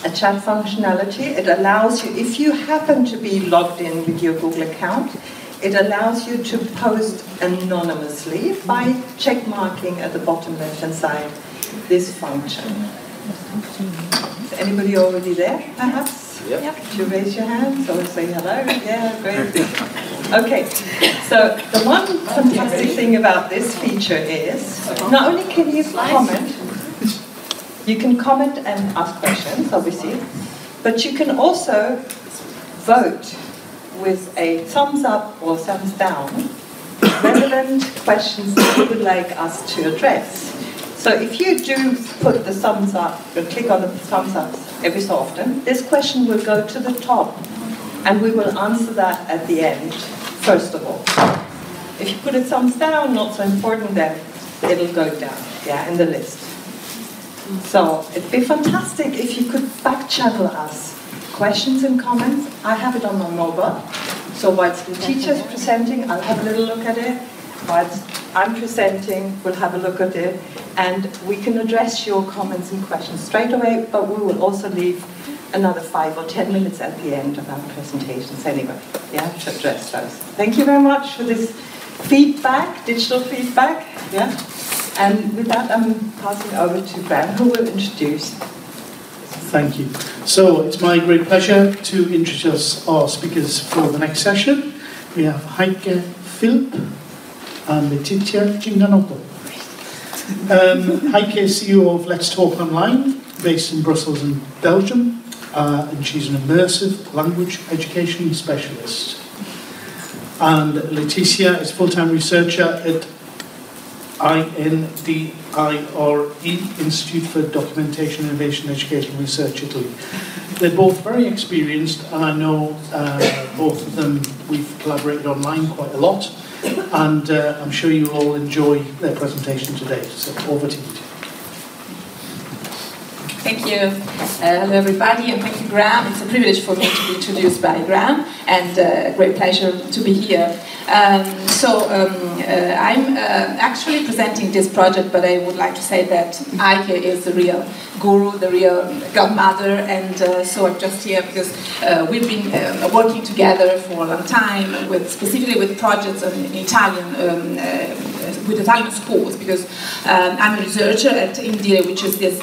a chat functionality. It allows you, if you happen to be logged in with your Google account, it allows you to post anonymously by check marking at the bottom left-hand side this function. Is anybody already there, perhaps? Yep. Could you raise your hands or say hello? Yeah, great. Okay, so the one fantastic thing about this feature is not only can you comment, you can comment and ask questions, obviously, but you can also vote with a thumbs up or thumbs down relevant questions that you would like us to address. So if you do put the thumbs up, or click on the thumbs up every so often, this question will go to the top and we will answer that at the end, first of all. If you put a thumbs down, not so important, then it'll go down, yeah, in the list. So it'd be fantastic if you could back channel us questions and comments. I have it on my mobile, so whilst the teacher's presenting, I'll have a little look at it. Whilst I'm presenting, we'll have a look at it, and we can address your comments and questions straight away, but we will also leave another 5 or 10 minutes at the end of our presentations anyway, yeah, to address those. Thank you very much for this feedback, digital feedback, yeah. And with that, I'm passing over to Graham, who will introduce. Thank you. So it's my great pleasure to introduce our speakers for the next session. We have Heike Philp and Letizia Cinganotto. Heike is CEO of Let's Talk Online, based in Brussels and Belgium, and she's an immersive language education specialist. And Letizia is full-time researcher at INDIRE, Institute for Documentation, Innovation, Education Research, Italy. They're both very experienced, and I know both of them, we've collaborated online quite a lot, and I'm sure you'll all enjoy their presentation today. So over to you. Thank you. Hello everybody, and thank you, Graham. It's a privilege for me to be introduced by Graham, and a great pleasure to be here. I'm actually presenting this project, but I would like to say that Heike is the real guru, the real godmother, and so I'm just here because we've been working together for a long time, specifically with projects in Italian, with Italian schools, because I'm a researcher at INDIRE, which is this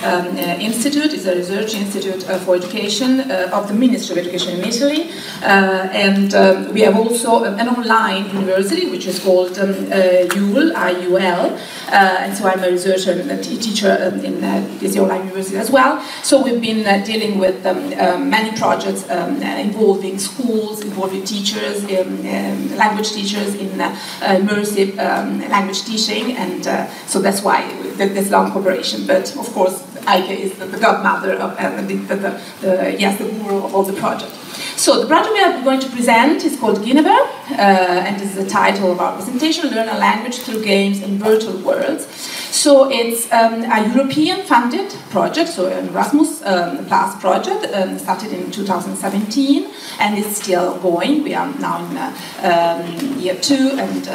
institute. It's a research institute for education of the Ministry of Education in Italy, and we have also an online university which is called IUL, I-U-L, and so I'm a researcher and a teacher in this online university as well. So we've been dealing with many projects involving schools, involving teachers, language teachers in immersive language teaching, and so that's why this long cooperation. But of course, Heike is the godmother of, the guru of all the project. So the project we are going to present is called Guinevere, and this is the title of our presentation, Learn a Language Through Games in Virtual Worlds. So it's a European-funded project, so an Erasmus Plus project, started in 2017, and it's still going. We are now in year 2, and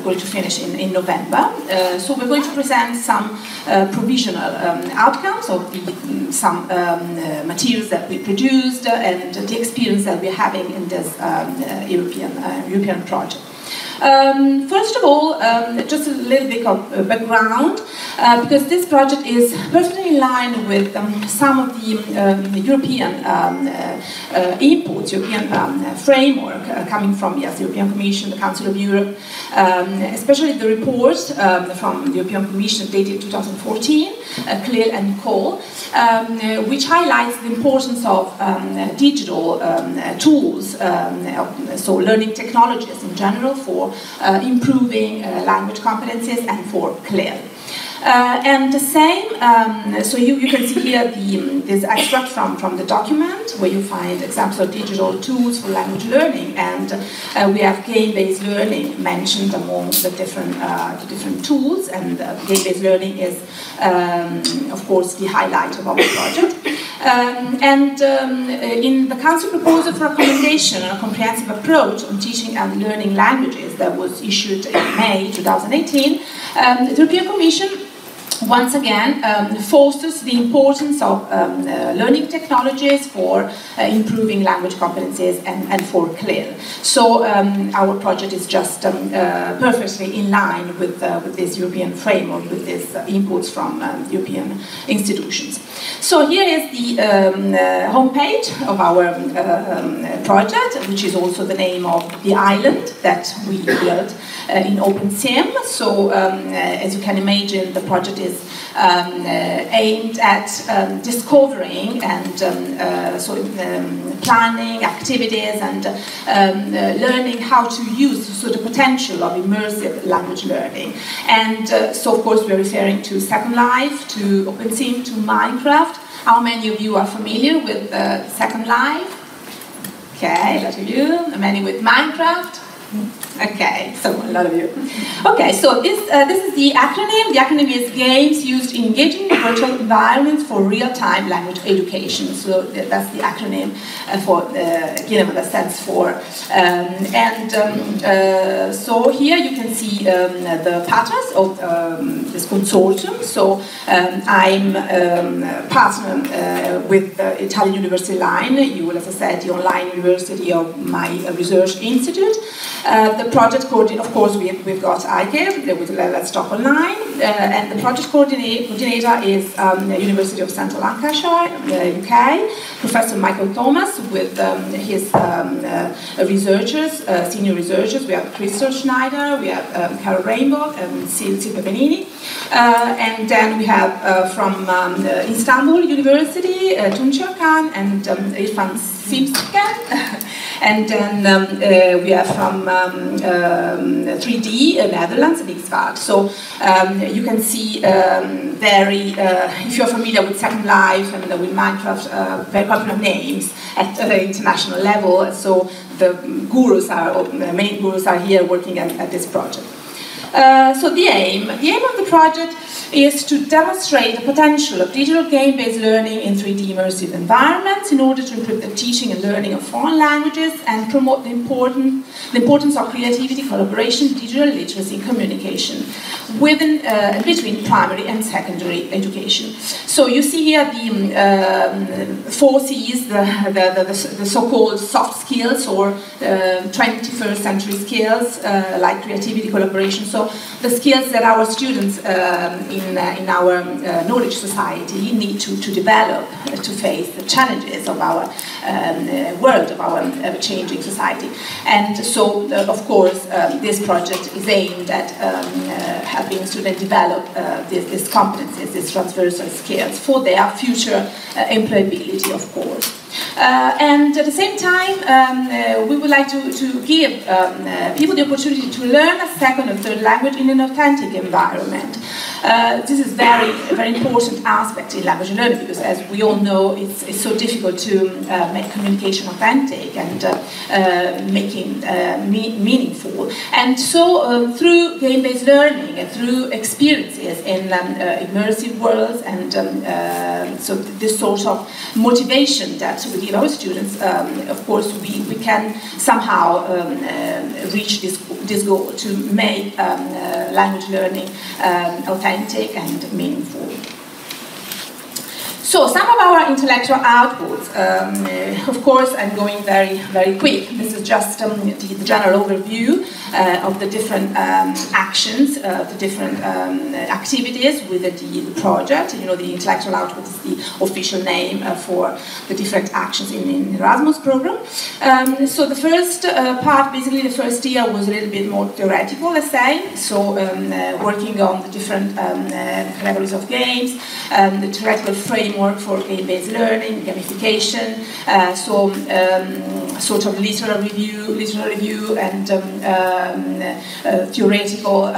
going to finish in November. So we're going to present some provisional outcomes of some materials that we produced and the experience that we're having in this European project. First of all, just a little bit of background, because this project is perfectly in line with some of the European inputs, European framework coming from the European Commission, the Council of Europe, especially the report from the European Commission dated 2014, Clear and Nicole, which highlights the importance of digital tools, so learning technologies in general for improving language competencies and for CLEAR. And the same, so you can see here this extract from the document where you find examples of digital tools for language learning, and we have game-based learning mentioned among the different tools, and game-based learning is, of course, the highlight of our project. In the Council proposal for recommendation on a comprehensive approach on teaching and learning languages that was issued in May 2018, the European Commission once again, fosters the importance of learning technologies for improving language competencies and for CLIL. So our project is just perfectly in line with this European framework, with these inputs from European institutions. So here is the homepage of our project, which is also the name of the island that we built in OpenSim. So as you can imagine, the project is aimed at discovering and planning activities and learning how to use the potential of immersive language learning. And so of course we're referring to Second Life, to OpenSim, to Minecraft. How many of you are familiar with Second Life? Okay, a lot of you. Many with Minecraft? Okay, so a lot of you. Okay, so this is the acronym. The acronym is Games Used in Engaging Virtual Environments for Real-Time Language Education. So that's the acronym for GINEVA, that stands for. So here you can see the partners of this consortium. So I'm partner with the Italian University Line. You will, as I said, the online university of my research institute. The project coordinator, of course, we've got Heike with Let's Talk Online, and the project coordinator is the University of Central Lancashire, UK, Professor Michael Thomas with his researchers, senior researchers. We have Christoph Schneider, we have Carol Rainbow, and Silvia Benini, and then we have from Istanbul University, Tuncer Khan and Irfan Simsken. And then we have from 3D Netherlands, Big Spark. So you can see if you're familiar with Second Life and with Minecraft, very popular names at the international level. So the gurus the main gurus are here working at this project. So the aim of the project is to demonstrate the potential of digital game-based learning in 3D immersive environments in order to improve the teaching and learning of foreign languages and promote the importance of creativity, collaboration, digital literacy, and communication between primary and secondary education. So you see here the 4 C's, the so-called soft skills or 21st century skills like creativity, collaboration. So the skills that our students in our knowledge society need to develop to face the challenges of our world, of our changing society. And so, of course, this project is aimed at helping students develop these competencies, these transversal skills for their future employability, of course. And at the same time, we would like to give people the opportunity to learn a second or third language in an authentic environment. This is very important aspect in language learning because, as we all know, it's so difficult to make communication authentic and making meaningful. And so, through game-based learning and through experiences in immersive worlds and so this sort of motivation that we give our students, of course, we can somehow reach this goal to make language learning authentic and meaningful. So some of our intellectual outputs, of course, I'm going very quick. This is just the general overview of the different actions, the different activities with the project. You know, the intellectual output is the official name for the different actions in the Erasmus program. So the first part, basically the first year, was a little bit more theoretical, let's say. So working on the different categories of games, the theoretical framework for game-based learning, gamification, sort of literal review, and theoretical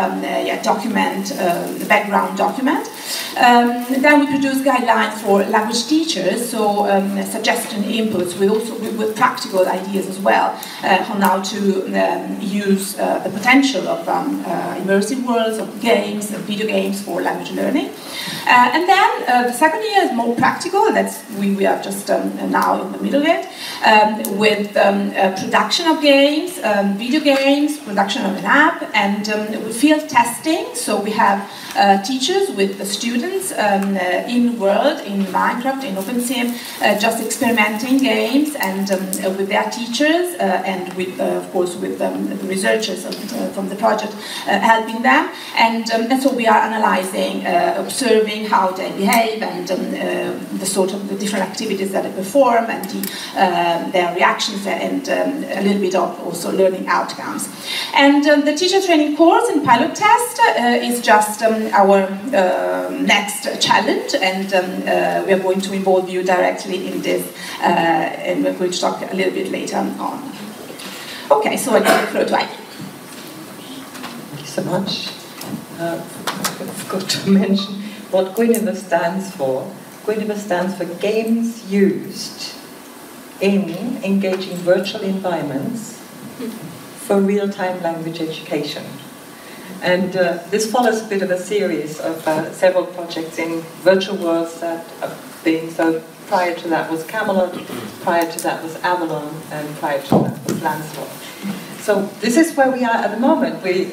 document, the background document. Then we produce guidelines for language teachers, so suggestion inputs with practical ideas as well on how to use the potential of immersive worlds, of games, video games for language learning. And then the second year is more practical. We are just now in the middle of it, with production of games, video games, production of an app, and with field testing. So we have teachers with the students in World, in Minecraft, in OpenSim, just experimenting games, and with their teachers, and with, of course, with the researchers from the project helping them. And so we are analyzing, observing how they behave, and the sort of the different activities that they perform, and their reactions, and a little bit of also learning outcomes. And the teacher training course and pilot test is just our next challenge, and we are going to involve you directly in this, and we're going to talk a little bit later on. Okay, so I give the floor to Heike. Thank you so much. I forgot to mention what Guinevere stands for. Guinevere stands for Games Used in Engaging Virtual Environments for Real-Time Language Education. And this follows a bit of a series of several projects in virtual worlds that are being, so prior to that was Camelot, prior to that was Avalon, and prior to that was Lancelot. So this is where we are at the moment. We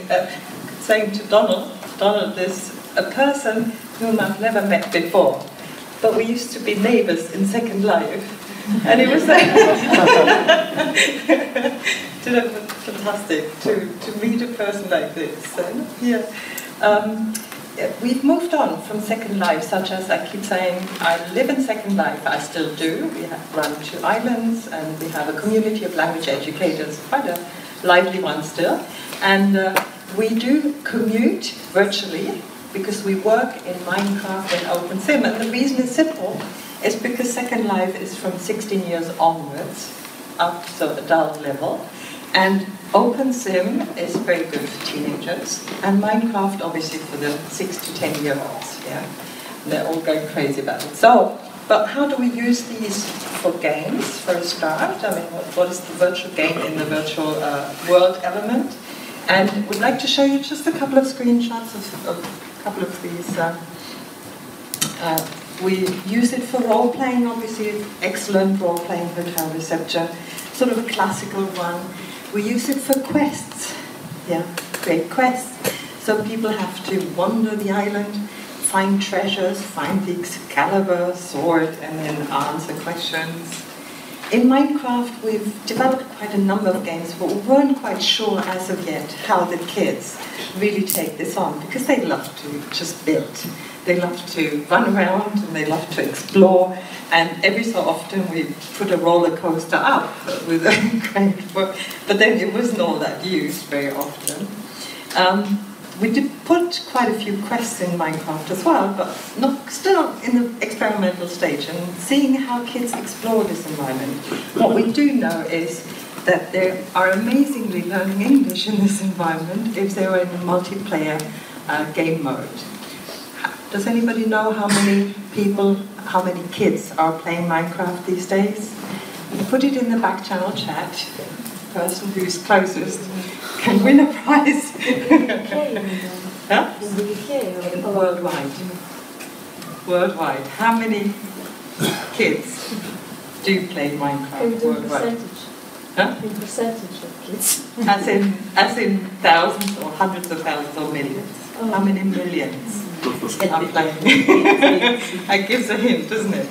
saying to Donald is a person whom I've never met before, but we used to be neighbours in Second Life. And it was fantastic to meet a person like this. And, yeah. We've moved on from Second Life, such as I keep saying, I live in Second Life, I still do. We have run 2 islands, and we have a community of language educators, quite a lively one still. And we do commute virtually, because we work in Minecraft and OpenSim. And the reason is simple. It's because Second Life is from 16 years onwards, up to adult level. And OpenSim is very good for teenagers. And Minecraft, obviously, for the 6 to 10-year-olds. Yeah? They're all going crazy about it. So, but how do we use these for games, for a start? I mean, what is the virtual game in the virtual world element? And we'd like to show you just a couple of screenshots of a couple of these. We use it for role-playing, obviously, excellent role-playing hotel reception, sort of a classical one. We use it for quests, yeah, great quests. So people have to wander the island, find treasures, find the Excalibur sword, and then answer questions. In Minecraft, we've developed quite a number of games, but we weren't quite sure as of yet how the kids really take this on, because they love to just build. They love to run around, and they love to explore, and every so often we put a roller coaster up with a great book, but then it wasn't all that used very often. We did put quite a few quests in Minecraft as well, but still in the experimental stage, and seeing how kids explore this environment. What we do know is that they are amazingly learning English in this environment if they are in multiplayer game mode. Does anybody know how many people, how many kids are playing Minecraft these days? Put it in the back channel chat. The person who's closest can win a prize. Huh? Worldwide. Worldwide. How many kids do play Minecraft worldwide? Huh? In percentage of kids. As in thousands or hundreds of thousands or millions. Oh. How many millions are playing? That gives a hint, doesn't it?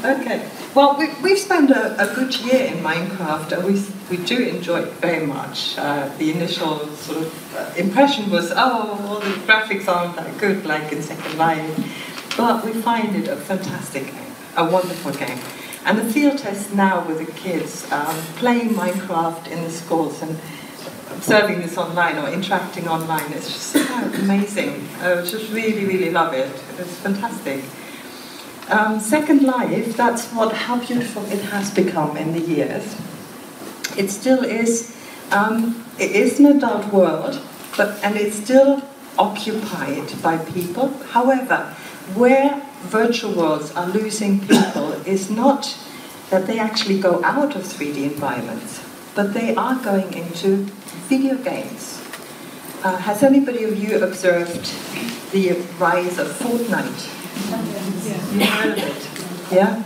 Okay. Well, we've spent a good year in Minecraft, and we do enjoy it very much. The initial sort of impression was, oh, all the graphics aren't that good like in Second Life, but we find it a fantastic game, a wonderful game. And the field test now with the kids playing Minecraft in the schools and observing this online or interacting online, it's just so amazing. I just really, really love it. It's fantastic. Second Life, that's how beautiful it has become in the years. It still is, it is an adult world, and it's still occupied by people. However, where virtual worlds are losing people is not that they actually go out of 3D environments, but they are going into video games. Has anybody of you observed the rise of Fortnite? You heard of it? Yeah?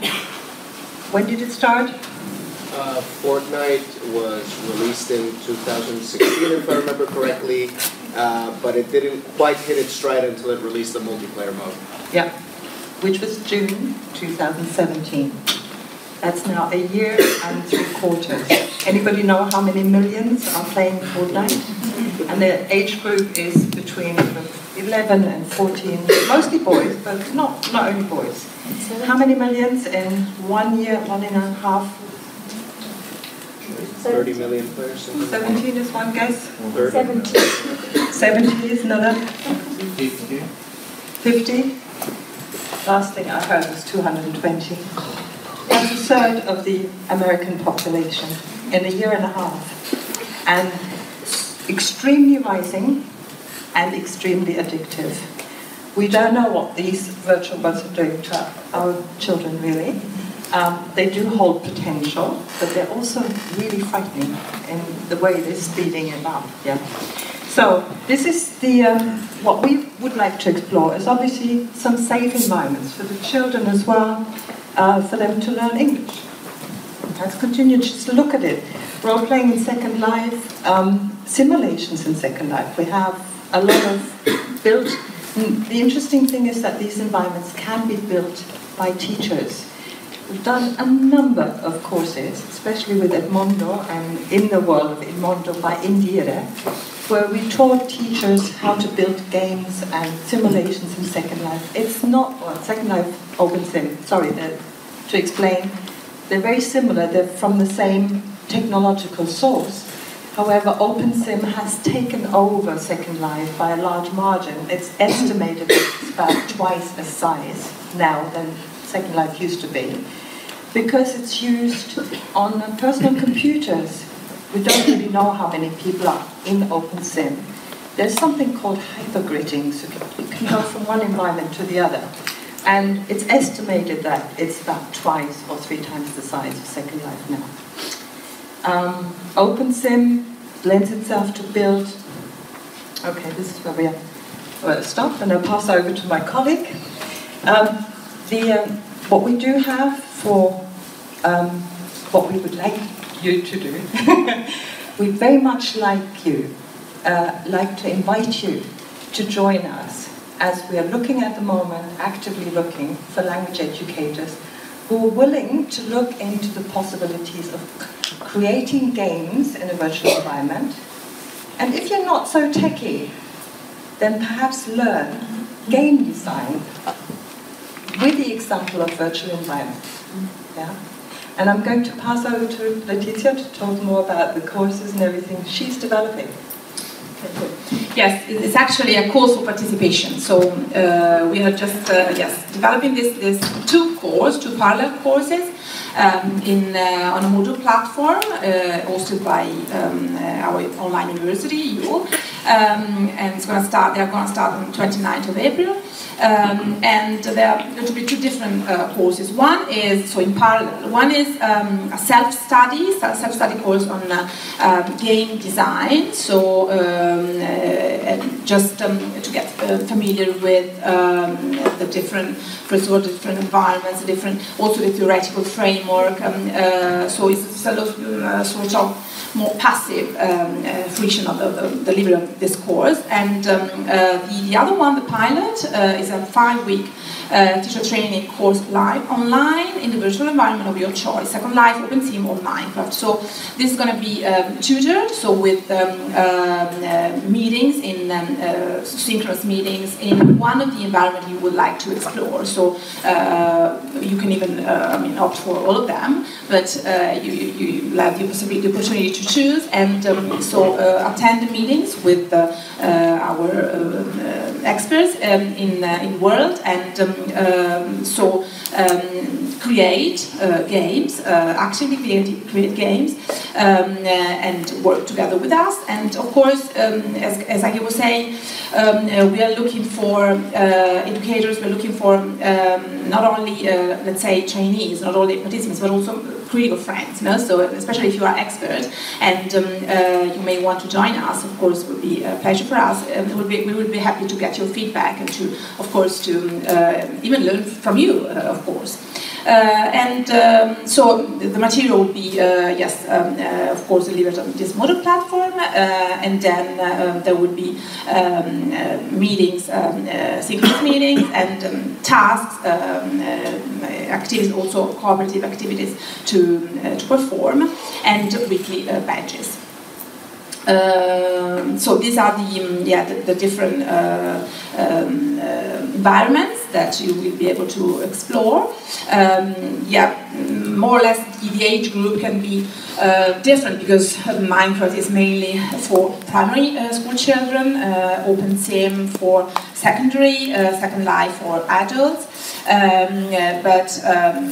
When did it start? Fortnite was released in 2016, if I remember correctly, but it didn't quite hit its stride until it released the multiplayer mode. Yeah, which was June 2017. That's now 1 year and 3/4. Anybody know how many millions are playing Fortnite? And the age group is between 11 and 14, mostly boys, but not only boys. How many millions in 1 year, 1.5? 30 million players. 17 is one guess. 30. 70 is another. 50. 50? Last thing I heard was 220. That's a third of the American population in 1.5 years. And extremely rising and extremely addictive. We don't know what these virtual worlds are doing to our children, really. They do hold potential, but they're also really frightening in the way they're speeding it up. Yeah. So this is the what we would like to explore is obviously some safe environments for the children as well, for them to learn English. Let's continue just to look at it. Role-playing in Second Life, simulations in Second Life. We have a lot of built. The interesting thing is that these environments can be built by teachers. We've done a number of courses, especially with Edmondo and in the world of Edmondo by Indire, where we taught teachers how to build games and simulations in Second Life. It's not, well, Second Life OpenSim, sorry, to explain, they're very similar, they're from the same technological source. However, OpenSim has taken over Second Life by a large margin. It's estimated that it's about twice the size now than Second Life used to be, because it's used on personal computers. We don't really know how many people are in OpenSim. There's something called hypergridding, so you can go from one environment to the other. And it's estimated that it's about twice or 3 times the size of Second Life now. OpenSim lends itself to build. Okay, this is where we are. Stop, and I'll pass over to my colleague. What we do have for what we would like you to do, we very much like to invite you to join us as we are looking at the moment, actively looking for language educators who are willing to look into the possibilities of creating games in a virtual environment. And if you're not so techy, then perhaps learn game design with the example of virtual environments. Yeah? And I'm going to pass over to Letizia to talk more about the courses and everything she's developing. Yes, it's actually a course for participation. So we are just developing this 2 parallel courses on a Moodle platform hosted by our online university, EU. And it's going to start. They are going to start on 29th of April. And there are going to be 2 different courses. One is, so in parallel, one is a self-study course on game design. So just to get familiar with the different, first of all, the different environments, also the theoretical framework. So it's a sort of more passive fruition of the delivery of this course. And the other one, the pilot, is a 5-week teacher training course live online in the virtual environment of your choice, Second Life, OpenSim, or Minecraft. So this is going to be tutored, so with meetings, synchronous meetings in one of the environments you would like to explore. So you can even opt for all of them, but you have the opportunity to choose, and attend the meetings with our experts in World, and create games, actively create games, and work together with us. And of course, as Heike was saying, we are looking for educators, we're looking for not only, let's say, trainees, not only participants, but also critical friends, no? So especially if you are expert and you may want to join us, of course, it would be a pleasure for us. We would be happy to get your feedback and to, of course, to even learn from you, of course. So the material would be, yes, of course, delivered on this model platform, and then there would be meetings, synchronous meetings, and tasks, activities, also cooperative activities to perform, and weekly badges. So these are the different environments that you will be able to explore. More or less the age group can be different, because Minecraft is mainly for primary school children, OpenSim for secondary, Second Life for adults. But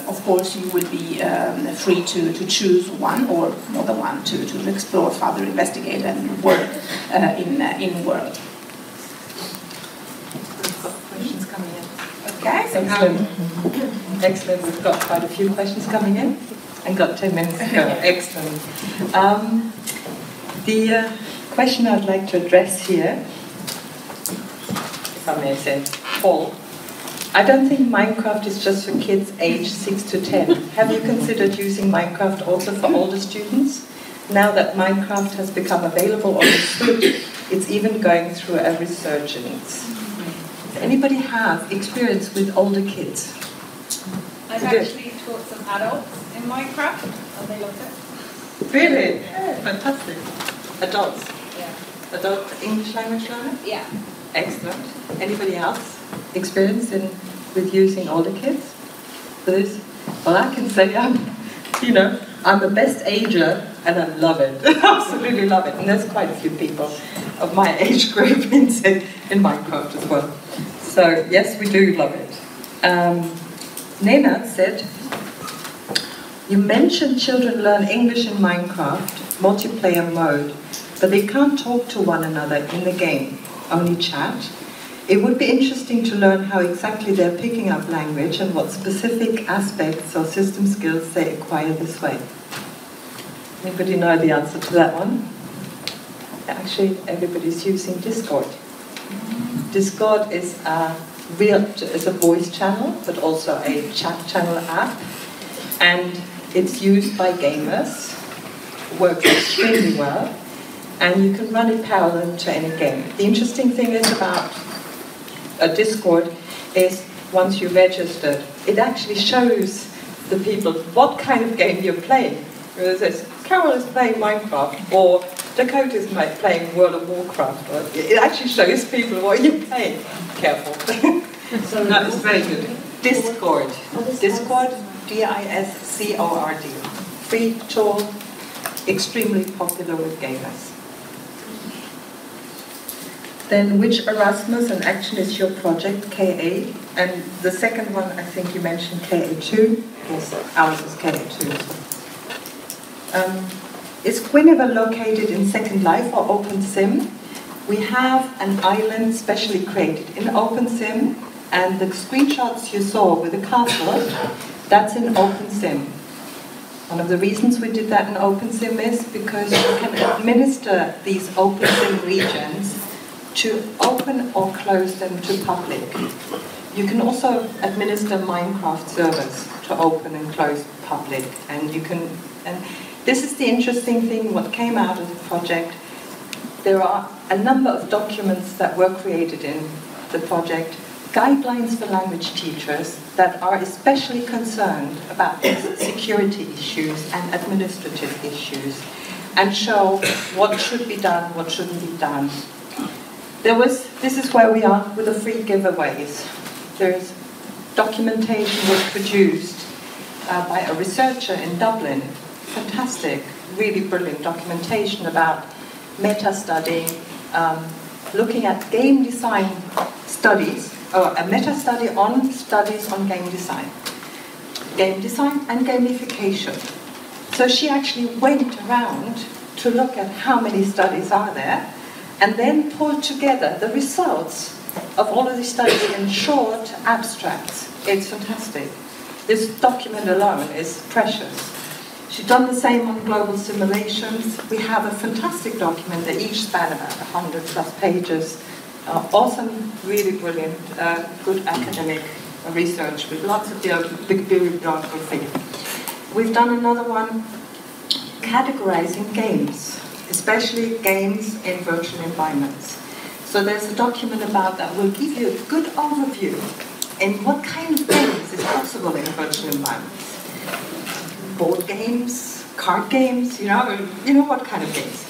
of course you will be free to choose one or another one to explore further, investigate and work in world. We've got questions coming in. Okay, so excellent. We've got quite a few questions coming in and got 10 minutes to go. Excellent. The question I'd like to address here, if I may say, Paul, I don't think Minecraft is just for kids aged 6 to 10. Have you considered using Minecraft also for older students? Now that Minecraft has become available on the Switch, it's even going through a resurgence. Does anybody have experience with older kids? I've actually taught some adults in Minecraft, and they loved it. Really? Yeah. Fantastic. Adults? Yeah. Adult English language learner? Yeah. Excellent. Anybody else experience with using older kids for this? Well, I can say I'm the best ager and I love it. Absolutely love it. And there's quite a few people of my age group in Minecraft as well. So yes, we do love it. Nena said, you mentioned children learn English in Minecraft, multiplayer mode, but they can't talk to one another in the game, only chat. It would be interesting to learn how exactly they're picking up language and what specific aspects or system skills they acquire this way. Anybody know the answer to that one? Actually, everybody's using Discord. Discord is a voice channel, but also a chat channel app, and it's used by gamers, works extremely well, and you can run it parallel to any game. The interesting thing is about a Discord is once you're registered, it actually shows the people what kind of game you're playing. It says, Carol is playing Minecraft, or Dakota is playing World of Warcraft. Or it actually shows people what you're playing. Careful. No, it's very good. Discord. Discord, D-I-S-C-O-R-D. Free tool, extremely popular with gamers. Then which Erasmus and Action is your project, KA? And the second one, I think you mentioned KA2. Yes, ours is KA2. Is Guinevere located in Second Life or OpenSim? We have an island specially created in OpenSim, and the screenshots you saw with the castle, that's in OpenSim. One of the reasons we did that in OpenSim is because you can administer these OpenSim regions to open or close them to public. You can also administer Minecraft servers to open and close public, and you can. And this is the interesting thing. What came out of the project, there are a number of documents that were created in the project, guidelines for language teachers that are especially concerned about security issues and administrative issues, and show what should be done, what shouldn't be done. This is where we are with the free giveaways. There's documentation was produced by a researcher in Dublin. Fantastic, really brilliant documentation about meta-studying, looking at game design studies, or a meta-study on studies on game design. game design and gamification. So she actually went around to look at how many studies are there, and then pulled together the results of all of these studies in short abstracts. It's fantastic. This document alone is precious. She's done the same on global simulations. We have a fantastic document that each span about 100 plus pages. Awesome, really brilliant, good academic research with lots of bibliography. We've done another one categorizing games, especially games in virtual environments. So there's a document about that. We'll give you a good overview in what kind of games is possible in virtual environments. Board games, card games, you know what kind of games.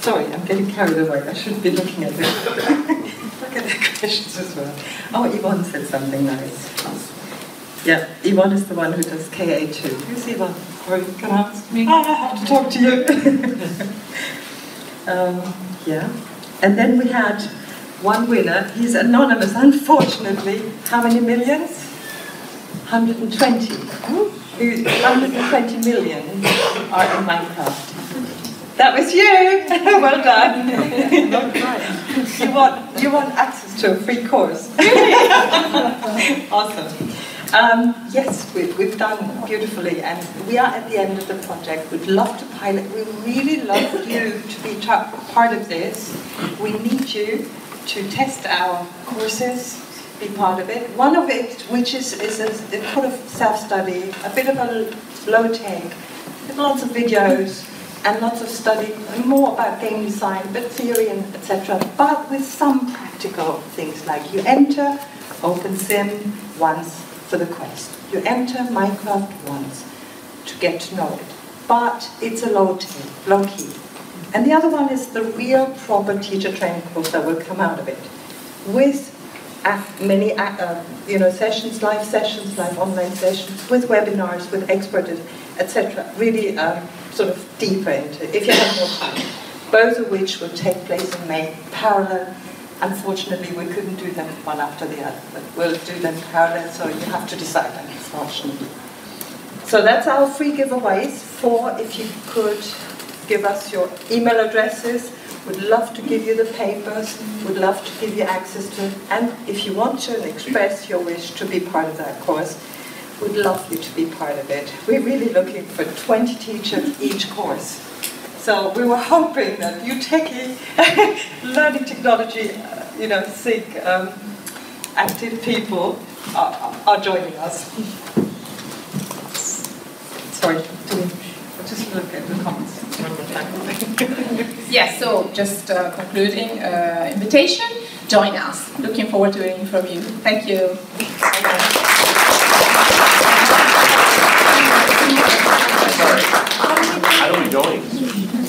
Sorry, I'm getting carried away. I shouldn't be looking at this. Look at the questions as well. Oh, Yvonne said something nice. Yeah, Yvonne is the one who does KA2. Who's Yvonne? Or you can ask me. I have to talk to you. Yeah. And then we had one winner. He's anonymous, unfortunately. How many millions? 120. 120 million are in Minecraft. That was you! Well done. You want access to a free course. Awesome. Yes, we've done beautifully, and we are at the end of the project. We'd love to pilot. We really love you to be part of this. We need you to test our courses, be part of it. One of it, which is a sort of self-study, a bit of a low-tech, with lots of videos and lots of study, more about game design, but theory and etc. But with some practical things like you enter OpenSim once for the quest. You enter Minecraft once to get to know it. But it's a low-key. And the other one is the real proper teacher training course that will come out of it, with many sessions, live online sessions, with webinars, with experts, etc. Really sort of deeper into it, if you have more time. Both of which will take place in May, parallel. Unfortunately, we couldn't do them one after the other, but we'll do them parallel, so you have to decide, unfortunately. So that's our free giveaways. If you could give us your email addresses, we'd love to give you the papers, we'd love to give you access to it, and if you want to express your wish to be part of that course, we'd love you to be part of it. We're really looking for 20 teachers each course. So we were hoping that you techie, learning technology, SIG active people are joining us. Sorry, just look at the comments one more time. Yes, so just concluding invitation, join us. Looking forward to hearing from you. Thank you. Sorry. How do we join?